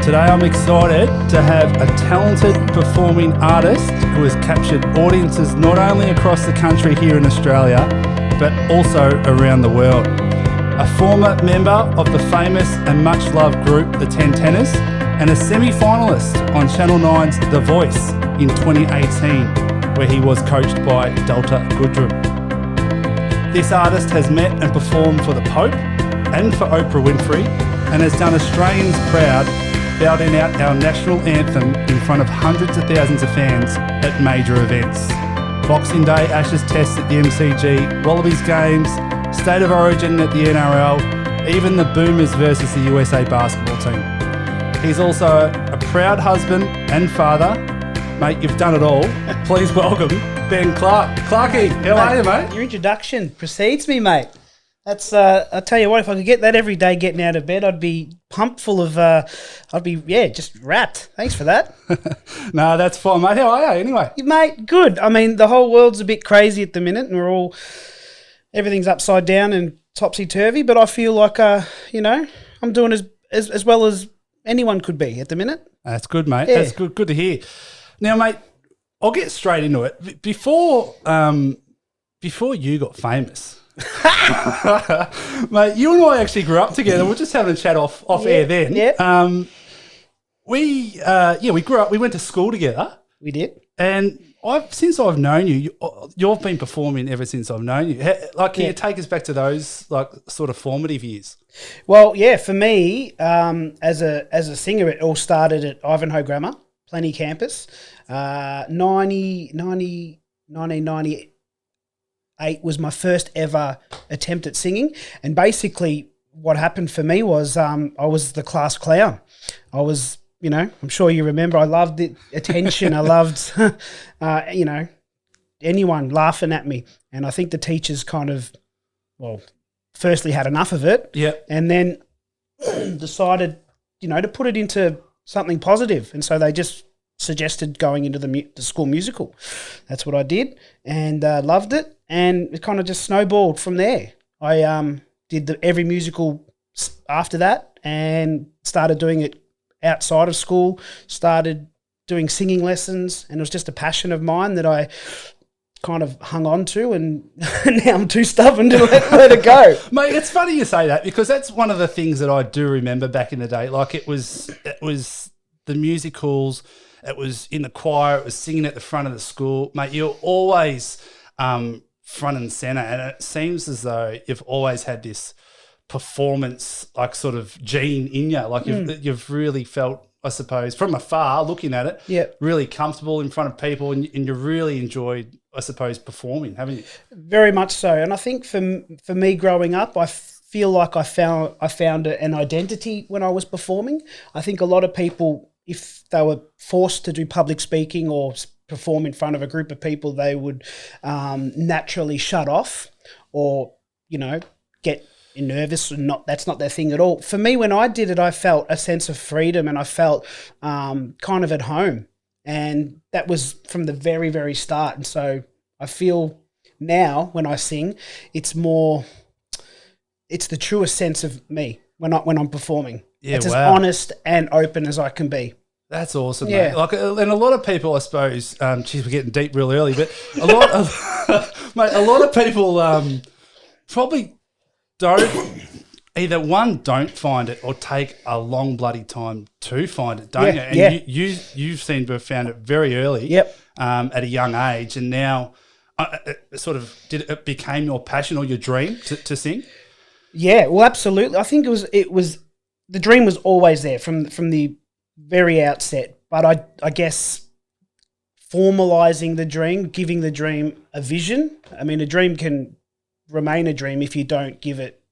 Today I'm excited to have a talented performing artist who has captured audiences not only across the country here in Australia, but also around the world. A former member of the famous and much loved group the Ten Tenors, and a semi-finalist on Channel 9's The Voice in 2018, where he was coached by Delta Goodrem. This artist has met and performed for the Pope and for Oprah Winfrey, and has done Australians proud, belting out our National Anthem in front of hundreds of thousands of fans at major events. Boxing Day Ashes Test at the MCG, Wallabies games, State of Origin at the NRL, even the Boomers versus the USA basketball team. He's also a proud husband and father. Mate, you've done it all. Please welcome Ben Clark. Clarky, how are you, mate? Your introduction precedes me, mate. That's, I'll tell you what, if I could get that every day getting out of bed, I'd be pumped full of, just wrapped. Thanks for that. No, that's fine, mate. How are you anyway? Mate, good. I mean, the whole world's a bit crazy at the minute and everything's upside down and topsy-turvy, but I feel like, I'm doing as well as anyone could be at the minute. That's good, mate. Yeah. That's good to hear. Now, mate, I'll get straight into it. Before you got famous, mate, you and I actually grew up together. We're just having a chat off air then. Yeah. We grew up. We went to school together. We did. And since I've known you, you've been performing ever since I've known you. Can you take us back to those sort of formative years? Well, yeah, for me, as a singer, it all started at Ivanhoe Grammar, Plenty Campus. 1998 was my first ever attempt at singing. And basically what happened for me was I was the class clown. I was, I'm sure you remember, I loved the attention. I loved, anyone laughing at me. And I think the teachers firstly had enough of it. Yeah. And then decided, to put it into something positive. And so they just suggested going into the school musical. That's what I did, and loved it. And it kind of just snowballed from there. I did every musical after that and started doing it outside of school, started doing singing lessons, and it was just a passion of mine that I kind of hung on to, and now I'm too stubborn to let it go. Mate, it's funny you say that, because that's one of the things that I do remember back in the day. Like it was the musicals, it was in the choir, it was singing at the front of the school. Mate, you're always front and centre, and it seems as though you've always had this performance sort of gene in you. Like you've really felt, I suppose, from afar looking at it, really comfortable in front of people, and you really enjoyed, I suppose, performing, haven't you? Very much so. And I think for me growing up, I feel like I found an identity when I was performing. I think a lot of people, if they were forced to do public speaking or perform in front of a group of people, they would naturally shut off or, get nervous, and that's not their thing at all. For me, when I did it, I felt a sense of freedom, and I felt kind of at home. And that was from the very, very start. And so I feel now when I sing, it's the truest sense of me when I'm performing. Yeah, it's as honest and open as I can be. That's awesome, mate. And a lot of people, I suppose, we're getting deep real early, but a lot of people probably don't find it, or take a long bloody time to find it, don't you? And you seem to have found it very early, at a young age, and now it became your passion or your dream to sing? Yeah, well, absolutely. I think it was the dream was always there from the very outset, but I guess formalizing the dream, giving the dream a vision. I mean, a dream can remain a dream if you don't give it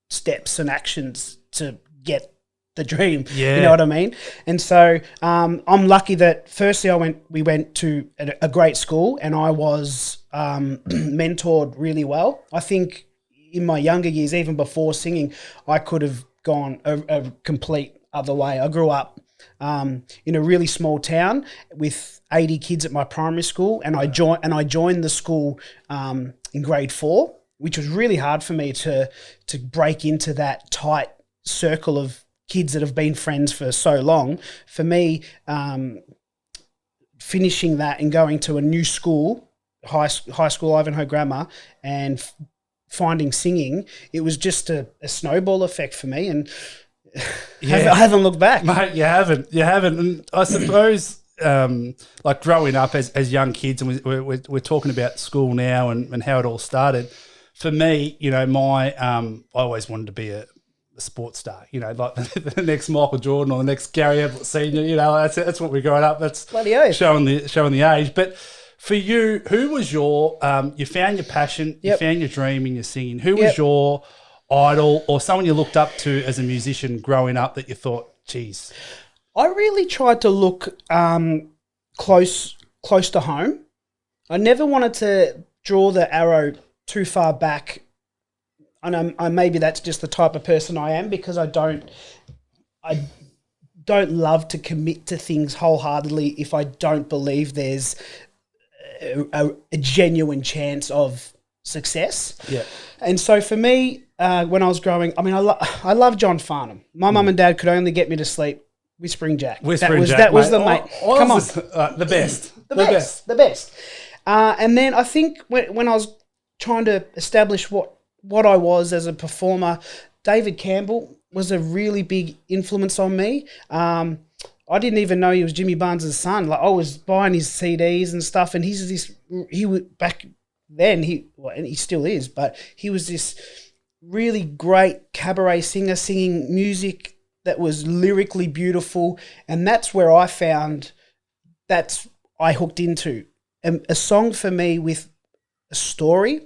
steps and actions to get the dream. Yeah. You know what I mean? And so I'm lucky that firstly we went to a great school, and I was mentored really well. I think in my younger years, even before singing, I could have gone a complete other way. I grew up in a really small town with 80 kids at my primary school, and I joined the school in grade 4, which was really hard for me to break into that tight circle of kids that have been friends for so long. For me, finishing that and going to a new school, high school Ivanhoe Grammar, and finding singing, it was just a snowball effect for me, and I haven't looked back. Mate, you haven't. And I suppose, like growing up as young kids, and we're talking about school now and how it all started. For me, you know, I always wanted to be a sports star, you know, like the next Michael Jordan or the next Gary Ablett Senior. You know, that's what we're growing up. That's bloody oath. showing the age. But for you, who was your you found your passion, you found your dream in your singing. Who was your idol or someone you looked up to as a musician growing up that you thought, geez? I really tried to look close to home. I never wanted to draw the arrow too far back. And maybe that's just the type of person I am, because I don't love to commit to things wholeheartedly if I don't believe there's a genuine chance of success. Yeah. And so for me, when I was growing, I mean, I love John Farnham. My mum and dad could only get me to sleep Whispering Jack. That was the mate. Come on, the best. The best. And then I think when I was trying to establish what I was as a performer, David Campbell was a really big influence on me. I didn't even know he was Jimmy Barnes' son. Like, I was buying his CDs and stuff, and he was back then, and he still is, but he was this really great cabaret singer singing music that was lyrically beautiful, and that's where I hooked into. A song for me with a story.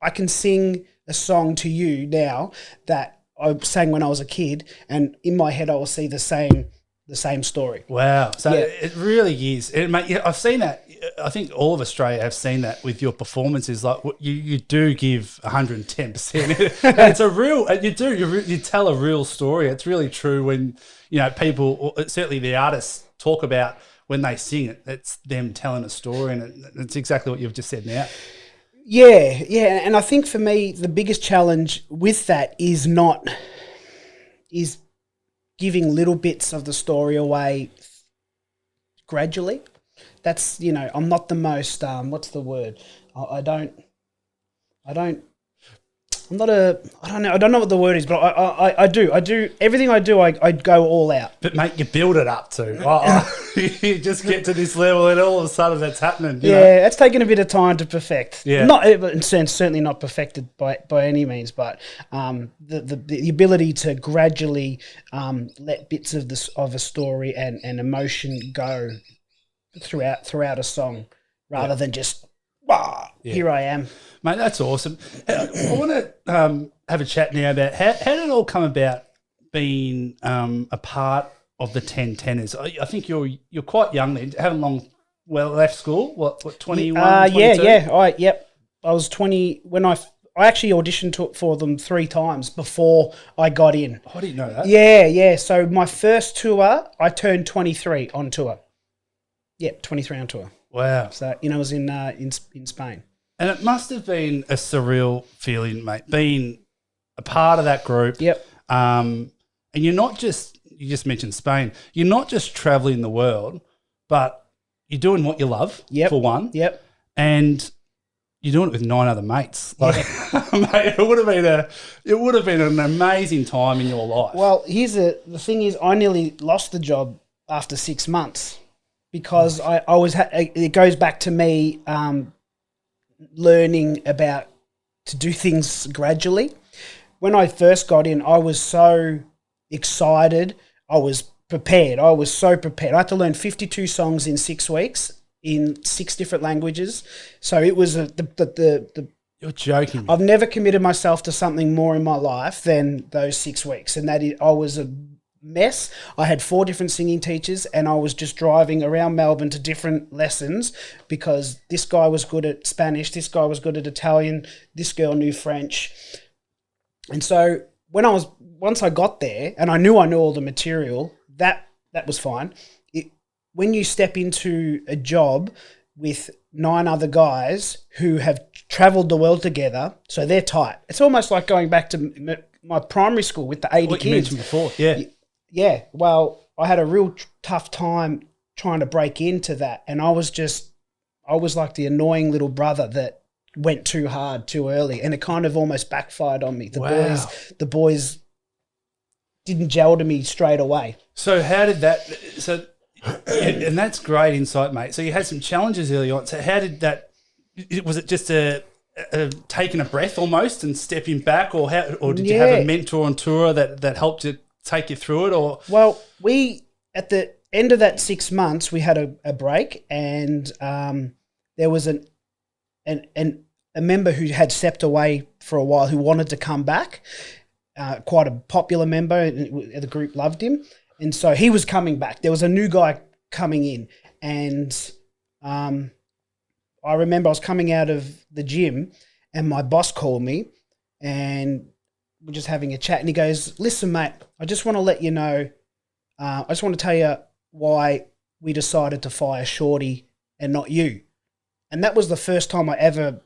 I can sing a song to you now that I sang when I was a kid, and in my head I will see the same story. Wow. So it really is. I've seen that. I think all of Australia have seen that with your performances. Like, you do give 110%. And it's a real, you tell a real story. It's really true when, you know, people, certainly the artists, talk about when they sing it, it's them telling a story, and it's exactly what you've just said now. Yeah, and I think for me the biggest challenge with that is giving little bits of the story away gradually. That's, you know, I'm not the most what's the word? I don't know what the word is, but I do everything I do. I go all out. But mate, you build it up too. You just get to this level, and all of a sudden that's happening. You know? It's taken a bit of time to perfect. Yeah, certainly not perfected by any means, but the ability to gradually let bits of a story and emotion go throughout a song, rather than just here I am. Mate, that's awesome. I want to have a chat now about how did it all come about being a part of the 10 Tenors. I think you're quite young then, haven't left school. What 21? 22? I was 20 when I actually auditioned for them 3 times before I got in. I didn't know that. Yeah. So my first tour, I turned 23 on tour. 23 on tour. Wow. So, you know, I was in Spain. And it must have been a surreal feeling, mate, being a part of that group. Yep. And you just mentioned Spain. You're not just traveling the world, but you're doing what you love, for one. Yep. And you're doing it with 9 other mates. Like, mate, it would have been an amazing time in your life. Well, the thing is, I nearly lost the job after 6 months because it goes back to me learning about to do things gradually. When I first got in, I was so excited. I was prepared. I was so prepared. I had to learn 52 songs in 6 weeks in 6 different languages. So it was You're joking. I've never committed myself to something more in my life than those 6 weeks, and I was a mess. I had 4 different singing teachers, and I was just driving around Melbourne to different lessons because this guy was good at Spanish, this guy was good at Italian, this girl knew French. And so once I got there and I knew all the material, that was fine. When you step into a job with 9 other guys who have travelled the world together, so they're tight. It's almost like going back to my primary school with the 80 What kids. you mentioned before, yeah. Yeah, well, I had a real tough time trying to break into that, and I was like the annoying little brother that went too hard too early, and it kind of almost backfired on me. The boys didn't gel to me straight away. So how did that? So, and that's great insight, mate. So you had some challenges early on. So how did that? Was it just a taking a breath almost and stepping back, or did you have a mentor on tour that helped you take you through it? Or well, we at the end of that 6 months we had a break, and there was a member who had stepped away for a while who wanted to come back. Quite a popular member, and the group loved him, and so he was coming back. There was a new guy coming in, and I remember I was coming out of the gym, and my boss called me, and we're just having a chat, and he goes, "Listen, mate, I just want to let you know, I just want to tell you why we decided to fire Shorty and not you." And that was the first time I ever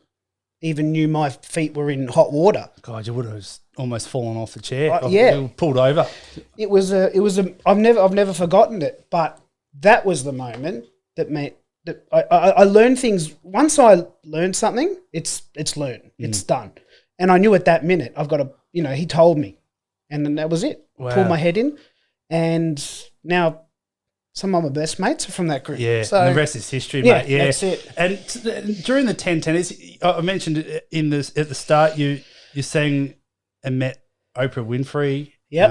even knew my feet were in hot water. God, you would have almost fallen off the chair. Yeah, pulled over. It was a. I've never forgotten it. But that was the moment that meant that I learned things. Once I learned something, it's learned. It's done. And I knew at that minute I've got to. He told me, and then that was it. Wow. Pulled my head in, and now some of my best mates are from that group. Yeah, so, and the rest is history, mate. Yeah, that's it. And during the 10 Tenors, I mentioned it at the start, you sang and met Oprah Winfrey. Yep.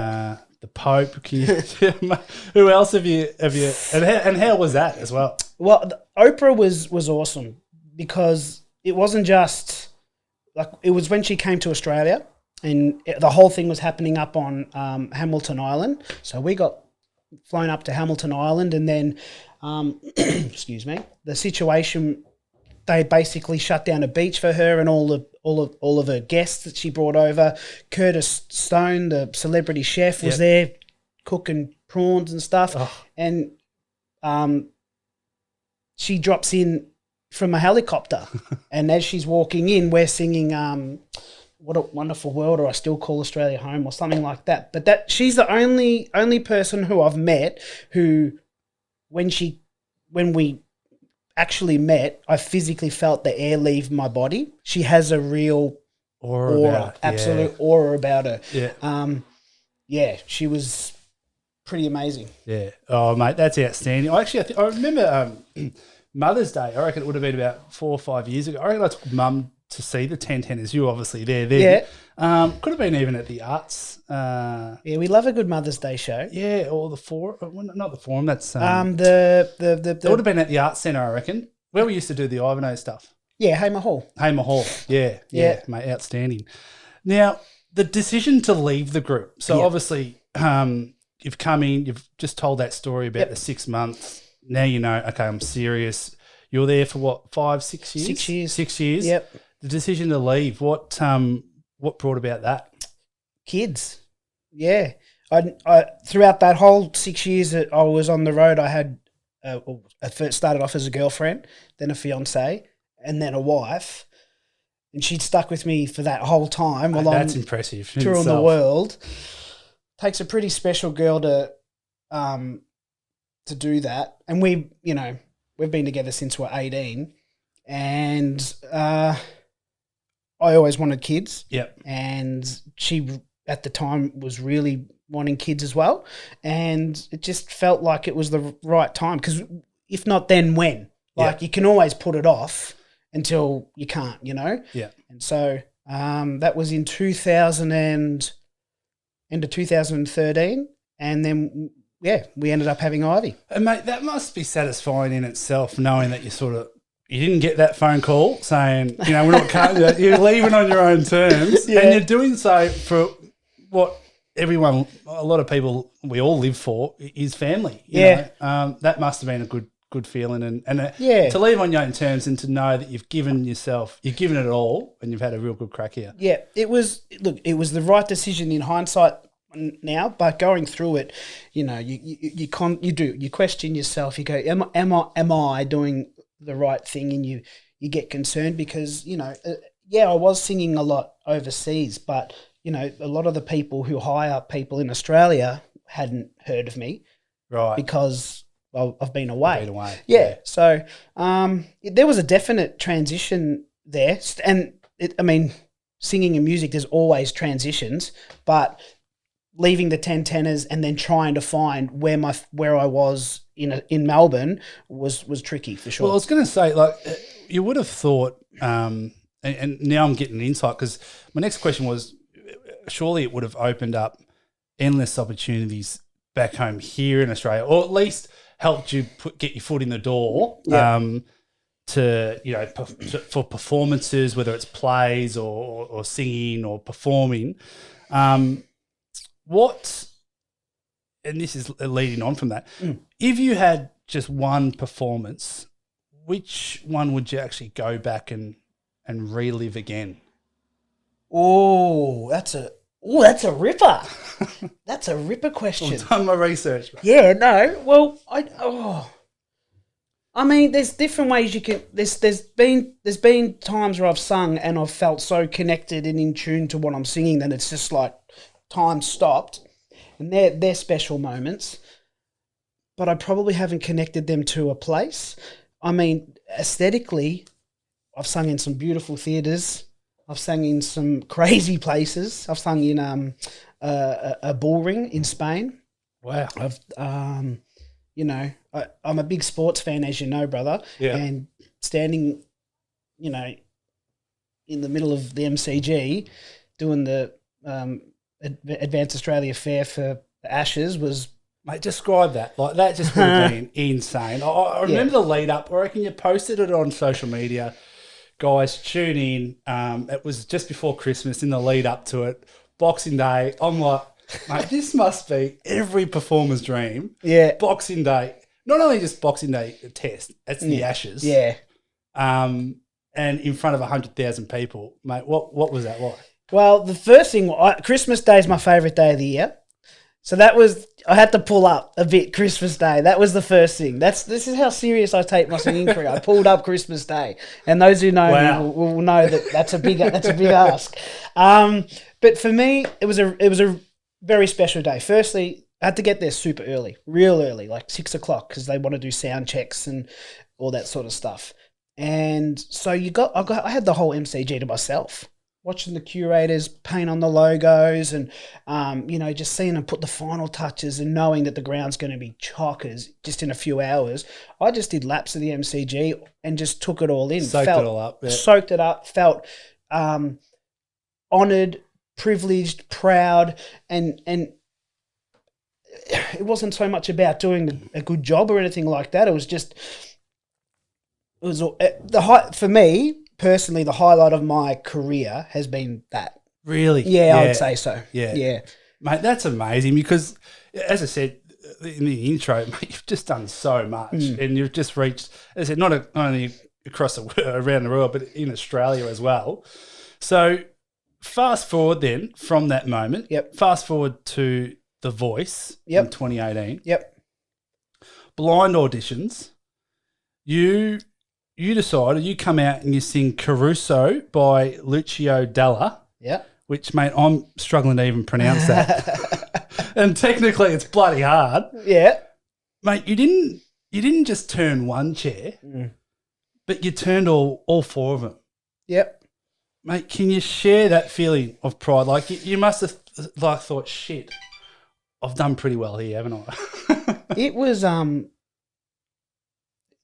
The Pope. Who else have you? And how was that as well? Well, Oprah was awesome because it wasn't just like it was when she came to Australia, and the whole thing was happening up on Hamilton Island. So we got flown up to Hamilton Island, and then, excuse me, the situation, they basically shut down a beach for her and all of her guests that she brought over. Curtis Stone, the celebrity chef, was there cooking prawns and stuff, and she drops in from a helicopter, and as she's walking in, we're singing "What a Wonderful World," or "I Still Call Australia Home," or something like that. But she's the only person who I've met who, when we actually met, I physically felt the air leave my body. She has a real aura, absolute aura about her. Yeah. She was pretty amazing. Yeah. Oh, mate, that's outstanding. I remember Mother's Day. I reckon it would have been about 4 or 5 years ago. I reckon I took Mum to see the 10 Tenors. You were obviously there. Yeah. Could have been even at the Arts. Yeah, we love a good Mother's Day show. Yeah, or the Forum. Not the Forum. That's It it would have been at the Arts Centre, I reckon, where we used to do the Ivanhoe stuff. Yeah, Hamer Hall. Hamer Hall. Yeah, mate, outstanding. Now, the decision to leave the group. So obviously, you've come in. You've just told that story about the 6 months. Now you know. Okay, I'm serious. You're there for what, 5, 6 years? 6 years. 6 years. Yep. The decision to leave. What brought about that? Kids. Yeah. I throughout that whole 6 years that I was on the road, I had I first started off as a girlfriend, then a fiance, and then a wife, and she'd stuck with me for that whole time. Well, that's impressive. Touring the world. Takes a pretty special girl to do that, and we've been together since we're 18, and I always wanted kids. Yep. And she at the time was really wanting kids as well, and it just felt like it was the right time, because if not, then when? Like you can always put it off until you can't, Yeah. And so that was in end of 2013, and then we ended up having Ivy. And mate, that must be satisfying in itself, knowing that you didn't get that phone call saying, we're not cutting. You're leaving on your own terms, and you're doing so for what a lot of people, we all live for, is family. You know? That must have been a good feeling, and to leave on your own terms, and to know that you've given it all, and you've had a real good crack here. Yeah, it was the right decision in hindsight now, but going through it, you question yourself. You go, am I doing the right thing? And you get concerned because I was singing a lot overseas, but you know, a lot of the people who hire people in Australia hadn't heard of me, Right. because I've been away. Been away. Yeah. So there was a definite transition there, and singing and music, there's always transitions, but leaving the Ten Tenors and then trying to find where I was in Melbourne was tricky for sure. Well, I was going to say, like, you would have thought, and now I'm getting an insight, because my next question was, surely it would have opened up endless opportunities back home here in Australia, or at least helped you get your foot in the door. Yeah. To, you know, for performances, whether it's plays or singing or performing. What, and this is leading on from that, if you had just one performance, which one would you actually go back and relive again? Oh, that's a ripper. That's a ripper question. I've done my research. Yeah, no. Well, I mean, there's different ways you can. There's been times where I've sung and I've felt so connected and in tune to what I'm singing that it's just like time stopped, and they're special moments. But I probably haven't connected them to a place. I mean, aesthetically, I've sung in some beautiful theatres. I've sung in some crazy places. I've sung in a bull ring in Spain. Wow. I've you know, I'm a big sports fan, as you know, brother. Yeah. And standing, you know, in the middle of the MCG, doing the Advanced Australia Fair for the Ashes was... Mate, describe that. Like, that just would have been insane. I remember the lead up. I reckon you posted it on social media. Guys, tune in. It was just before Christmas, in the lead up to it. Boxing Day. I'm like, mate, this must be every performer's dream. Yeah. Boxing Day. Not only just Boxing Day test, it's the Ashes. Yeah. And in front of 100,000 people. Mate, what was that like? Well, the first thing, Christmas Day is my favourite day of the year. So that was, I had to pull up a bit Christmas Day. That was the first thing. This is how serious I take my singing career. I pulled up Christmas Day. And those who know me will know that that's a big ask. But for me, it was a very special day. Firstly, I had to get there super early, real early, like 6 o'clock, because they want to do sound checks and all that sort of stuff. And so I had the whole MCG to myself, watching the curators paint on the logos and, you know, just seeing them put the final touches and knowing that the ground's going to be chockers just in a few hours. I just did laps of the MCG and just took it all in. Soaked it all up. Yeah. Soaked it up, felt honoured, privileged, proud, and it wasn't so much about doing a good job or anything like that. It was for me personally, the highlight of my career has been that. Really? Yeah, I would say so. Yeah, mate, that's amazing, because as I said in the intro, mate, you've just done so much, and you've just reached, as I said, not only across around the world, but in Australia as well. So fast forward then from that moment. Yep. Fast forward to The Voice in 2018. Yep. Blind auditions. You decided, you come out and you sing Caruso by Lucio Dalla. Yeah. Which, mate, I'm struggling to even pronounce that. And technically it's bloody hard. Yeah. Mate, you didn't just turn one chair, but you turned all four of them. Yep. Mate, can you share that feeling of pride? Like, you must have like thought, shit, I've done pretty well here, haven't I? It was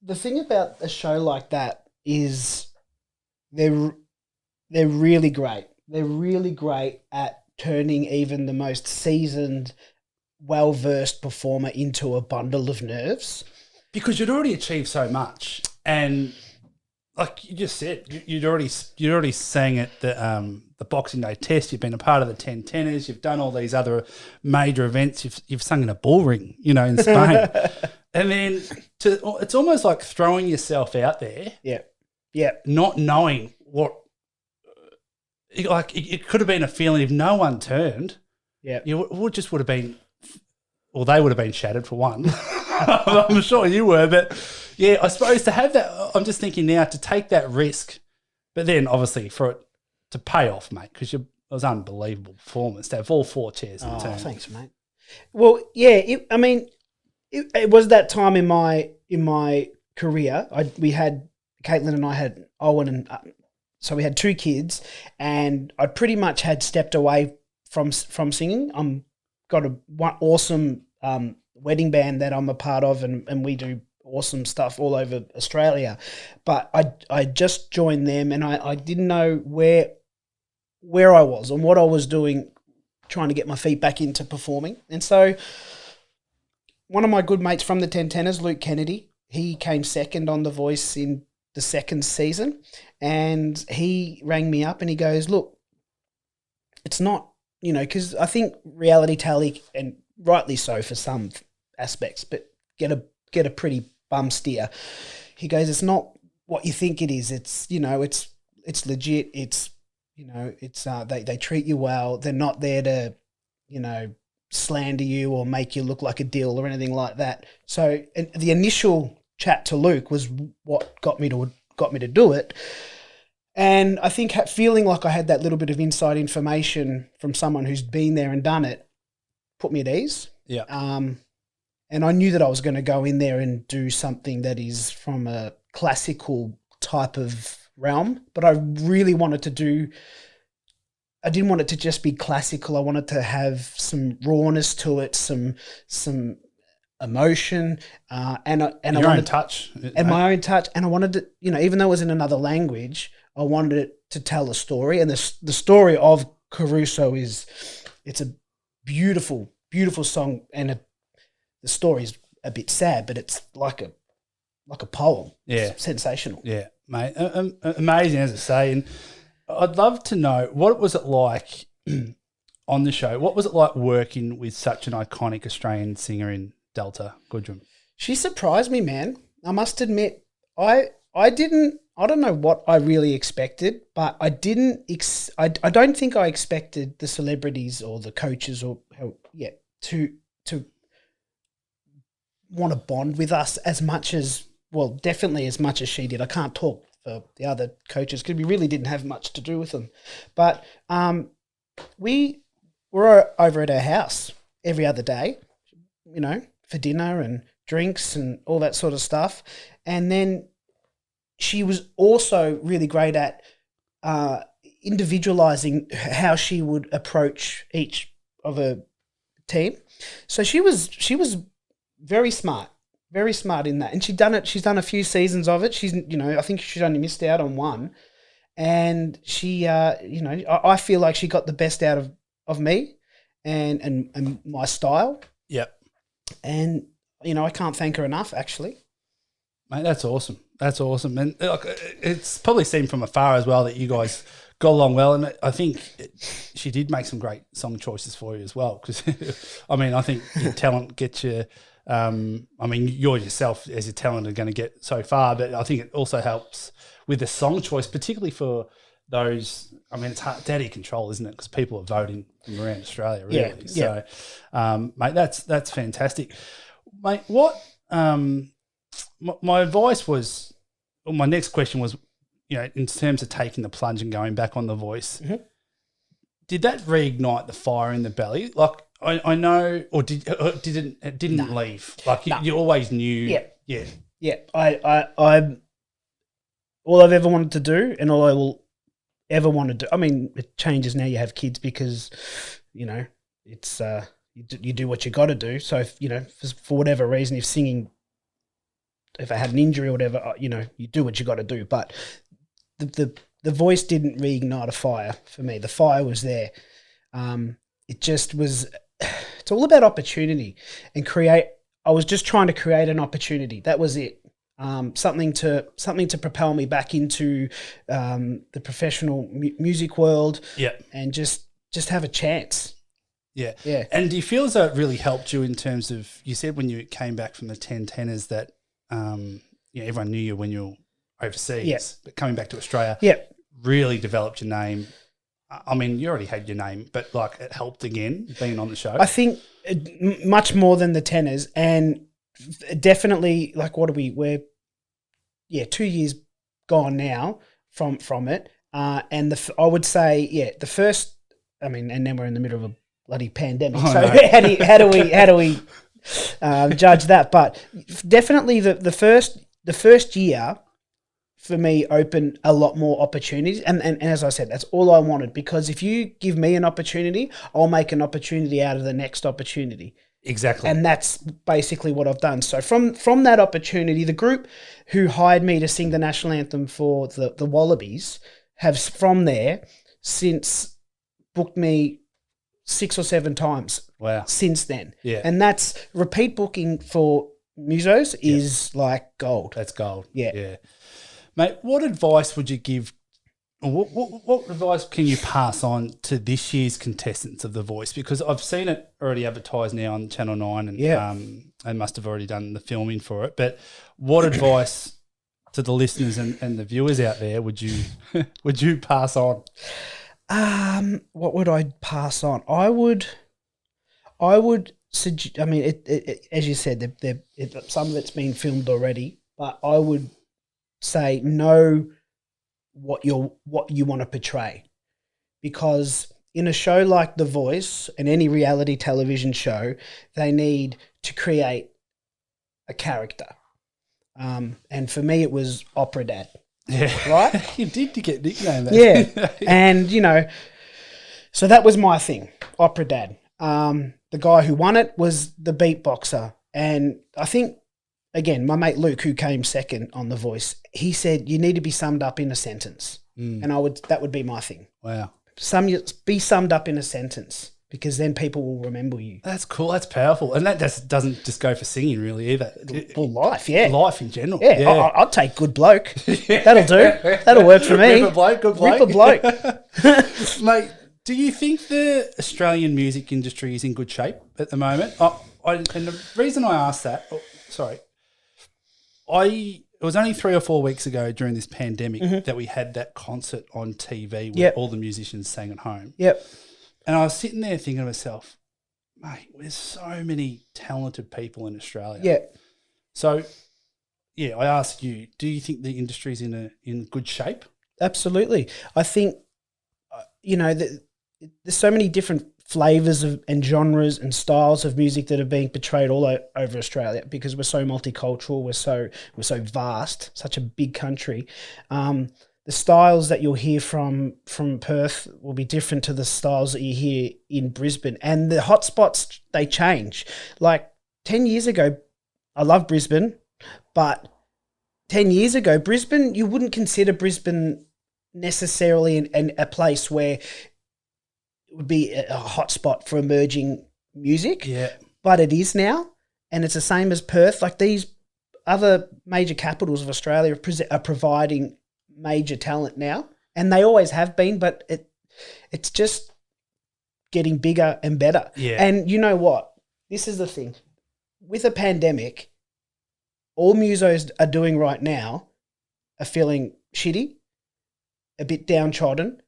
the thing about a show like that is they're really great. They're really great at turning even the most seasoned, well-versed performer into a bundle of nerves. Because you'd already achieved so much, and like you just said, you'd already sang at the Boxing Day test. You've been a part of the Ten Tenors. You've done all these other major events. You've sung in a bull ring, you know, in Spain. And then it's almost like throwing yourself out there. Yeah. Yeah. Not knowing what, like it could have been a feeling if no one turned. Yeah. It just would have been, well, they would have been shattered for one. I'm sure you were, but yeah, I suppose to have that, I'm just thinking now to take that risk, but then obviously for it to pay off, mate, because was an unbelievable performance to have all 4 chairs in turn. Thanks, mate. Well, yeah, it was that time in my career. We had Caitlin and I had Owen, and so we had 2 kids, and I pretty much had stepped away from singing. Got one awesome wedding band that I'm a part of, and we do awesome stuff all over Australia. But I just joined them, and I didn't know where I was and what I was doing, trying to get my feet back into performing. And so one of my good mates from the Ten Tenors, Luke Kennedy, he came second on The Voice in the second season, and he rang me up and he goes, look, it's not, because I think reality tally, and rightly so for some aspects, but get a pretty bum steer. He goes, it's not what you think it is. It's, it's legit. It's, they treat you well. They're not there to, slander you or make you look like a dill or anything like that. So the initial chat to Luke was what got me to do it. And I think feeling like I had that little bit of inside information from someone who's been there and done it put me at ease. Yeah. And I knew that I was going to go in there and do something that is from a classical type of realm, but I really wanted to I didn't want it to just be classical. I wanted to have some rawness to it, some emotion, and your I wanted own touch, and my own touch. And I wanted to, even though it was in another language, I wanted it to tell a story. And the story of Caruso it's a beautiful, beautiful song, and the story is a bit sad, but it's like a poem. Yeah, it's sensational. Yeah, mate, amazing, as I say. And I'd love to know, what was it like on the show? What was it like working with such an iconic Australian singer in Delta Goodrem? She surprised me, man. I must admit, I don't know what I really expected, but I didn't. I don't think I expected the celebrities or the coaches to want to bond with us as much as, well, definitely as much as she did. I can't talk for the other coaches because we really didn't have much to do with them. But we were over at her house every other day, for dinner and drinks and all that sort of stuff. And then she was also really great at individualizing how she would approach each of her team. So she was very smart in that, and she's done a few seasons of it. She's, I think she's only missed out on one, and she, I feel like she got the best out of me and my style. Yep. And I can't thank her enough, actually. Mate, that's awesome. And it's probably seen from afar as well that you guys got along well, and I think she did make some great song choices for you as well, because I think your talent gets you. You're yourself as a talent are going to get so far, but I think it also helps with the song choice, particularly for those. It's hard, out of your control, isn't it? Because people are voting from around Australia, really. Yeah. So, mate, that's fantastic, mate. What my advice was, or my next question was, in terms of taking the plunge and going back on The Voice, mm-hmm. Did that reignite the fire in the belly? Like, I know, or it didn't leave? Like, you always knew. Yeah. Yeah. I all I've ever wanted to do, and all I will ever want to do. It changes now. You have kids because, it's you do what you got to do. So if for whatever reason, if I had an injury or whatever, you do what you got to do. But the voice didn't reignite a fire for me. The fire was there. It just was. It's all about opportunity and create. I was just trying to create an opportunity. That was it. Something to propel me back into the professional music world. Yeah, and just have a chance. Yeah. Yeah. And do you feel as though it really helped you in terms of, you said when you came back from the 10 Tenors that everyone knew you when you were overseas, but coming back to Australia, really developed your name. You already had your name, but like it helped again being on the show. I think much more than the Tenors, and definitely like we're 2 years gone now from it, and I would say the first I mean, and then we're in the middle of a bloody pandemic. Oh, so no. how do we judge that? But definitely the first year for me opened a lot more opportunities. And as I said, that's all I wanted, because if you give me an opportunity, I'll make an opportunity out of the next opportunity. Exactly. And that's basically what I've done. So from that opportunity, the group who hired me to sing the national anthem for the Wallabies have from there since booked me 6 or 7 times. Wow. Since then. Yeah. And that's repeat booking for musos is like gold. That's gold. Yeah. Yeah. Mate, what advice would you give, or what advice can you pass on to this year's contestants of The Voice? Because I've seen it already advertised now on Channel 9 and they must have already done the filming for it. But what advice to the listeners and the viewers out there would you pass on? What would I pass on? I would suggest, I mean, it as you said, some of it's been filmed already, but I would say know what you want to portray, because in a show like The Voice and any reality television show, they need to create a character. And for me, it was Opera Dad. Yeah. Right? You did get nicknamed that. Yeah. And, so that was my thing, Opera Dad. The guy who won it was the beatboxer. And I think, again, my mate Luke, who came second on The Voice, he said, you need to be summed up in a sentence. And that would be my thing. Wow. Be summed up in a sentence, because then people will remember you. That's cool. That's powerful. And that doesn't just go for singing really either. For life, yeah. Life in general. Yeah. I'll take good bloke. That'll do. That'll work for me. Ripper bloke, good bloke. Ripper bloke. Mate, do you think the Australian music industry is in good shape at the moment? And the reason I asked that, it was only 3 or 4 weeks ago during this pandemic that we had that concert on TV where all the musicians sang at home. Yep. And I was sitting there thinking to myself, mate, there's so many talented people in Australia. Yeah. So, I asked you, do you think the industry's in good shape? Absolutely. I think, there's so many different flavours and genres and styles of music that are being portrayed all over Australia, because we're so multicultural, we're so vast, such a big country. The styles that you'll hear from Perth will be different to the styles that you hear in Brisbane, and the hotspots, they change. Like 10 years ago, I love Brisbane, but 10 years ago, Brisbane, you wouldn't consider Brisbane necessarily a place where it would be a hotspot for emerging music. Yeah. But it is now, and it's the same as Perth. Like these other major capitals of Australia are providing major talent now, and they always have been, but it's just getting bigger and better. Yeah. And you know what? This is the thing. With a pandemic, all musos are doing right now are feeling shitty, a bit downtrodden,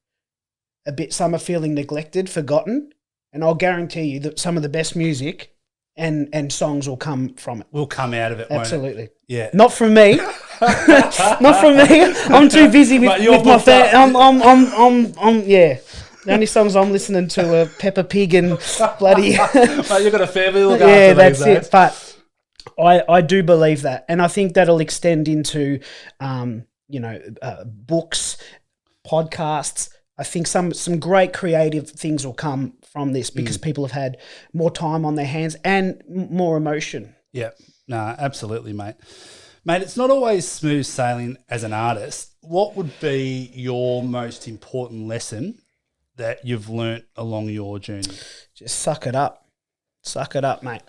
some are feeling neglected, forgotten, and I'll guarantee you that some of the best music and songs will come from it. Will come out of it, won't it? Absolutely. Yeah. Not from me. Not from me. I'm too busy with my family. Yeah. The only songs I'm listening to are Peppa Pig and bloody. Mate, you've got a fair bit to look after. Yeah, that's it. But I do believe that, and I think that'll extend into, books, podcasts. I think some great creative things will come from this, because people have had more time on their hands and more emotion. Yeah, no, absolutely, mate. Mate, it's not always smooth sailing as an artist. What would be your most important lesson that you've learnt along your journey? Just suck it up. Suck it up, mate.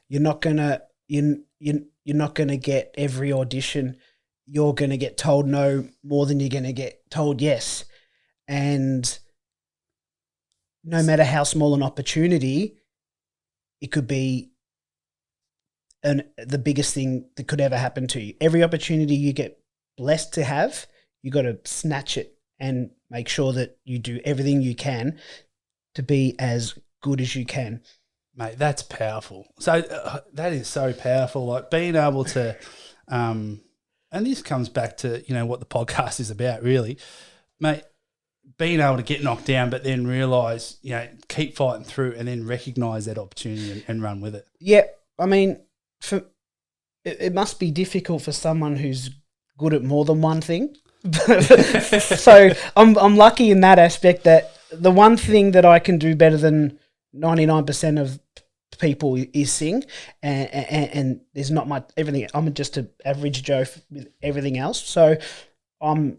You're not gonna get every audition. You're gonna get told no more than you're gonna get told yes. And no matter how small an opportunity, it could be the biggest thing that could ever happen to you. Every opportunity you get blessed to have, you got to snatch it and make sure that you do everything you can to be as good as you can. Mate, that's powerful. So that is so powerful. Like being able to, and this comes back to, what the podcast is about really, mate. being able to get knocked down, but then realise, keep fighting through and then recognise that opportunity and run with it. Yeah, I mean, it must be difficult for someone who's good at more than one thing. So I'm lucky in that aspect that the one thing that I can do better than 99% of people is sing, and there's not much everything. I'm just an average Joe with everything else. So I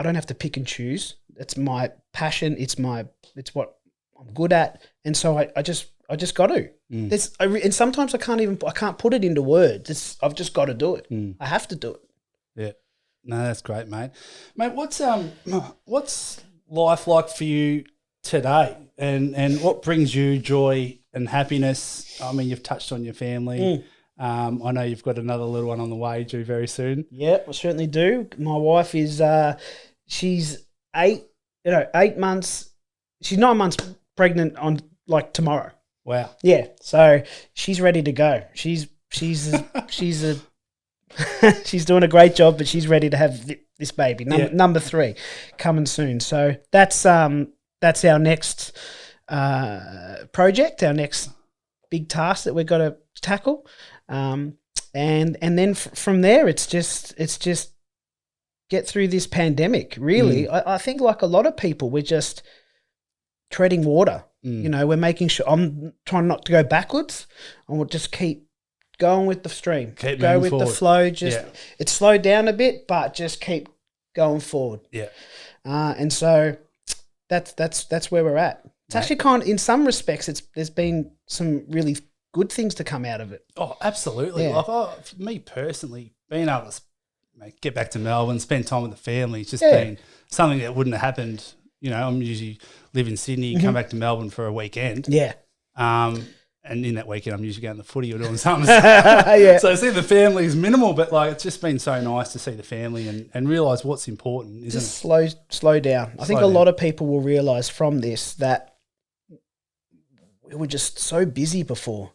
don't have to pick and choose. It's my passion. It's what I'm good at, and so I just got to. And sometimes I can't put it into words. I've just got to do it. I have to do it. Yeah, no, that's great, mate. Mate, what's life like for you today, and what brings you joy and happiness? I mean, you've touched on your family. I know you've got another little one on the way due very soon. Yeah, I certainly do. My wife is she's 8 months. She's 9 months pregnant on tomorrow. Wow. Yeah, so she's ready to go. She's she's doing a great job, but she's ready to have this baby. Number 3 coming soon. So that's our next project, our next big task that we've got to tackle. And then from there, it's just get through this pandemic. Really, I think like a lot of people, we're just treading water. We're making sure. I'm trying not to go backwards, and we'll just keep going with the stream. Go with the flow. It's slowed down a bit, but just keep going forward. Yeah. And so that's where we're at. It's actually in some respects, there's been some really good things to come out of it. Oh, absolutely. Yeah. For me personally, being able to get back to Melbourne, spend time with the family, it's just been something that wouldn't have happened. I'm usually live in Sydney, come back to Melbourne for a weekend. Yeah. And in that weekend, I'm usually going to the footy or doing something. So see the family is minimal, but it's just been so nice to see the family and realise what's important, isn't it? Slow down. I think a lot of people will realise from this that we were just so busy before.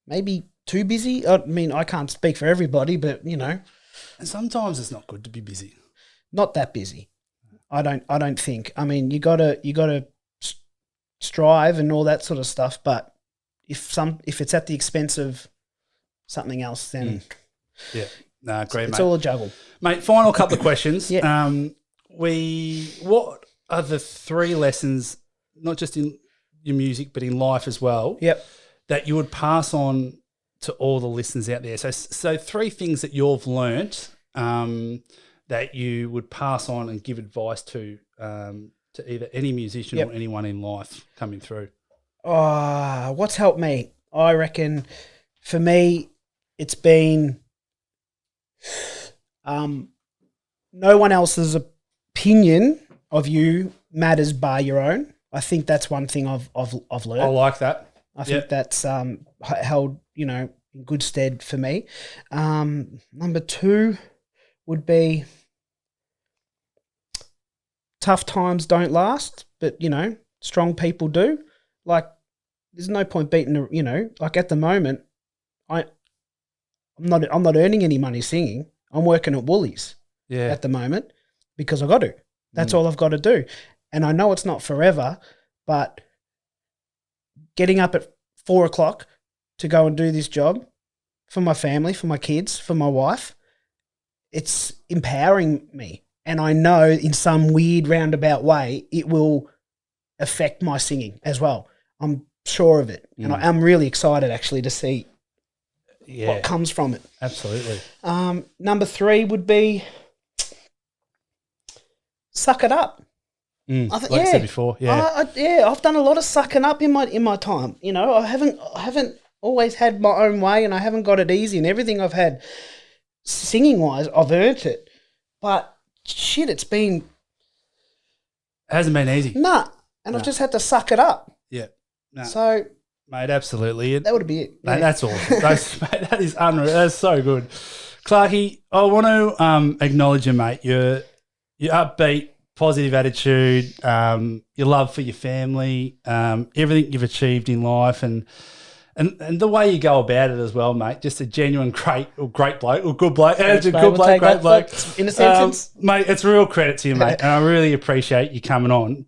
Maybe too busy. I mean, I can't speak for everybody, but And sometimes it's not good to be busy. Not that busy. I don't think. I mean, you gotta strive and all that sort of stuff, but if it's at the expense of something else, then great, it's mate. all a juggle, mate. Final couple of questions. Yeah. What are the 3 lessons, not just in your music but in life as well? Yep. That you would pass on to all the listeners out there. So 3 things that you've learnt that you would pass on and give advice to either any musician or anyone in life coming through. What's helped me? I reckon for me, it's been no one else's opinion of you matters bar your own. I think that's one thing I've learned. I like that. I think that's held in good stead for me. Number 2 would be tough times don't last, but strong people do. There's no point beating at the moment I'm not earning any money singing. I'm working at Woolies at the moment because I got to. That's all I've got to do. And I know it's not forever, but getting up at 4 o'clock to go and do this job for my family, for my kids, for my wife, it's empowering me. And I know in some weird roundabout way, it will affect my singing as well. I'm sure of it. And I'm really excited actually to see what comes from it. Absolutely. Number 3 would be suck it up. I said before, I've done a lot of sucking up in my time. I haven't always had my own way, and I haven't got it easy. And everything I've had, singing wise, I've earned it. But shit, it hasn't been easy. And I've just had to suck it up. Yeah. No. So, mate, absolutely. That would be it. Mate, that's awesome. Mate, that is unreal. That's so good. Clarky, I want to acknowledge you, mate. Your upbeat, positive attitude, your love for your family, everything you've achieved in life, and And the way you go about it as well, mate, just a genuine great bloke, or good bloke. Thanks, Good mate. We'll bloke, take great that bloke. in a sentence. Mate, it's real credit to you, mate. And I really appreciate you coming on.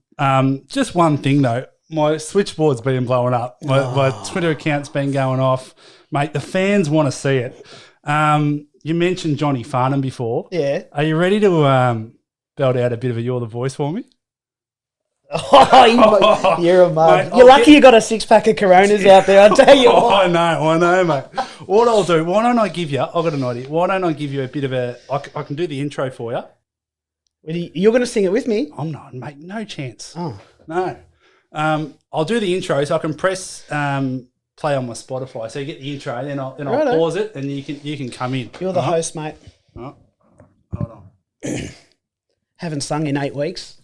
Just one thing, though. My switchboard's been blowing up. My Twitter account's been going off. Mate, the fans want to see it. You mentioned Johnny Farnham before. Yeah. Are you ready to belt out a bit of a You're the Voice for me? Oh, you're a mug. Mate, You're lucky you got a 6-pack of Coronas out there, I'll tell you what. I know, mate. What I'll do, why don't I give you, I've got an idea, why don't I give you a bit of I can do the intro for you. You're going to sing it with me? I'm not, mate, no chance. Oh. No. I'll do the intro so I can press play on my Spotify. So you get the intro, then I'll pause it and you can come in. You're the host, mate. Right. Hold on. Haven't sung in 8 weeks.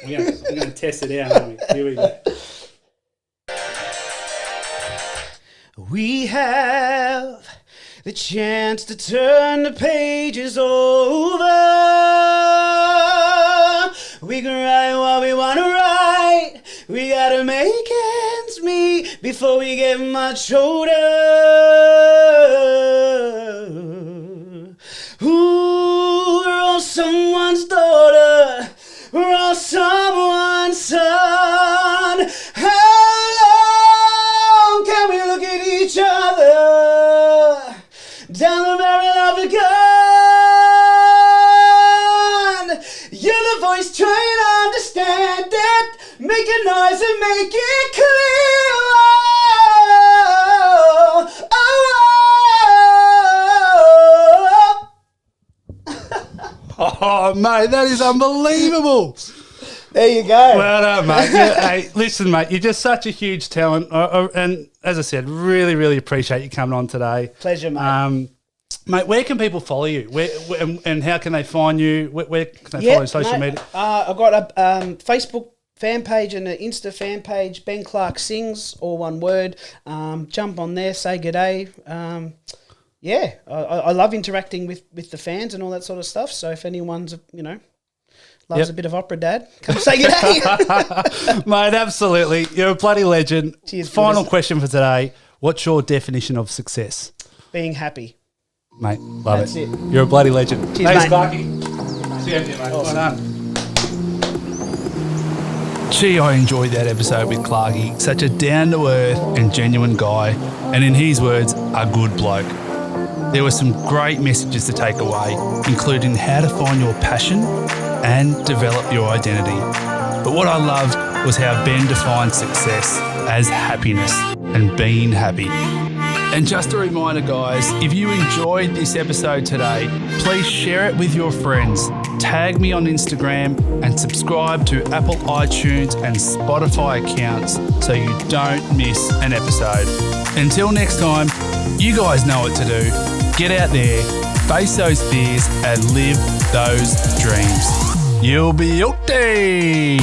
We're going to test it out, aren't we? Here we go. We have the chance to turn the pages over. We can write what we want to write. We gotta make ends meet before we get much older. Ooh, we're all someone's daughter. We're all someone's son. How long can we look at each other down the barrel of a gun? You're the voice trying to understand it. Make a noise and make it clear. Oh, mate, that is unbelievable. There you go. Well done, mate. Hey, listen, mate, you're just such a huge talent. And as I said, really, really appreciate you coming on today. Pleasure, mate. Mate, where can people follow you? And how can they find you? Where can they follow you on social media? I've got a Facebook fan page and an Insta fan page, Ben Clark Sings, all one word. Jump on there, say good day. I love interacting with the fans and all that sort of stuff. So if anyone's, loves a bit of opera, Dad, come say good day. Mate, absolutely. You're a bloody legend. Cheers. Final question for today. What's your definition of success? Being happy. Mate, love That's it. it. You're a bloody legend. Cheers, Thanks, mate. Clarky. See you, mate. Awesome. Well done. Gee, I enjoyed that episode with Clarky. Such a down-to-earth and genuine guy, and in his words, a good bloke. There were some great messages to take away, including how to find your passion and develop your identity. But what I loved was how Ben defined success as happiness and being happy. And just a reminder, guys, if you enjoyed this episode today, please share it with your friends, tag me on Instagram, and subscribe to Apple iTunes and Spotify accounts so you don't miss an episode. Until next time, you guys know what to do. Get out there, face those fears, and live those dreams. You'll be okay.